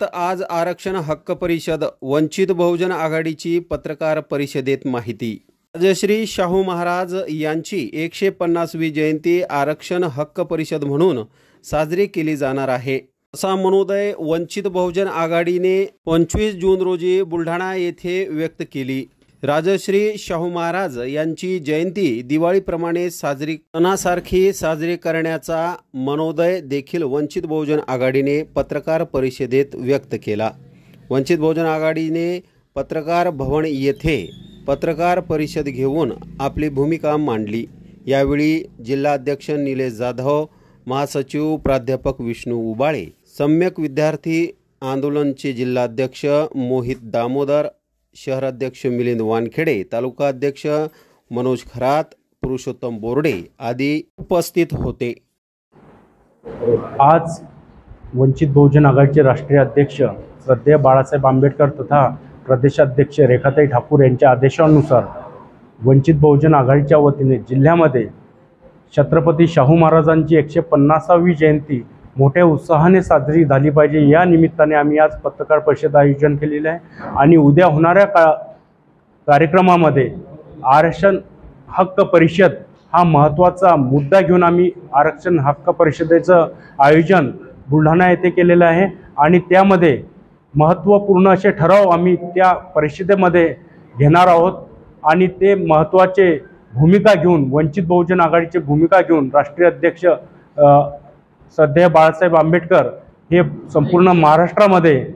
बुलढाण्यात आज आरक्षण हक्क परिषद वंचित बहुजन आघाडीची पत्रकार परिषदेत माहिती। राजश्री शाहू महाराज यांची 150वी जयंती आरक्षण हक्क परिषद म्हणून साजरी केली जाणार आहे, असा मनोदय वंचित बहुजन आघाडीने 25 जून रोजी बुलढाणा येथे व्यक्त केली। राजश्री शाहू महाराज यांची जयंती दिवाळीप्रमाणे सणासारखी साजरी करण्याचा मनोदय देखील वंचित बहुजन आघाडीने पत्रकार परिषदेत व्यक्त केला। वंचित बहुजन आघाडीने पत्रकार भवन येथे पत्रकार परिषद घेऊन आपली भूमिका मांडली। यावेळी जिल्हाध्यक्ष निलेश जाधव, महासचिव प्राध्यापक विष्णू उबाळे, सम्यक विद्यार्थी आंदोलनचे जिल्हाध्यक्ष मोहित दामोदर, शहराध्यक्ष मिलिंद वानखेडे, तालुका अध्यक्ष मनोज खरात, पुरुषोत्तम बोर्डे आदी उपस्थित होते। आज वंचित बहुजन आघाडीचे राष्ट्रीय अध्यक्ष श्रद्धेय बाळासाहेब आंबेडकर तथा प्रदेशाध्यक्ष रेखाताई ठाकूर यांच्या आदेशानुसार वंचित बहुजन आघाडीच्या वतीने जिल्ह्यामध्ये छत्रपती शाहू महाराजांची 150वी जयंती मोठ्या उत्साहाने साजरी झाली पाहिजे, या निमित्ताने आम्ही आज पत्रकार परिषद आयोजन केलेले आहे। आणि उद्या होणाऱ्या कार्यक्रमामध्ये आरक्षण हक्क परिषद हा महत्त्वाचा मुद्दा घेऊन आम्ही आरक्षण हक्क परिषदेचं आयोजन बुलढाणा येथे केलेलं आहे। आणि त्यामध्ये महत्त्वपूर्ण असे ठराव आम्ही त्या परिषदेमध्ये घेणार आहोत। आणि ते महत्त्वाचे भूमिका घेऊन वंचित बहुजन आघाडीची भूमिका घेऊन राष्ट्रीय अध्यक्ष श्रद्धेय बाळासाहेब आंबेडकर हे संपूर्ण महाराष्ट्रामध्ये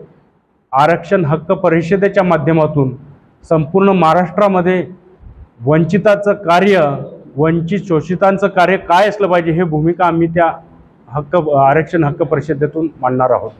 आरक्षण हक्क परिषदेच्या माध्यमातून संपूर्ण महाराष्ट्रामध्ये वंचिताचं कार्य, वंचित शोषितांचं कार्य काय असलं पाहिजे हे भूमिका आम्ही त्या आरक्षण हक्क परिषदेतून मांडणार आहोत।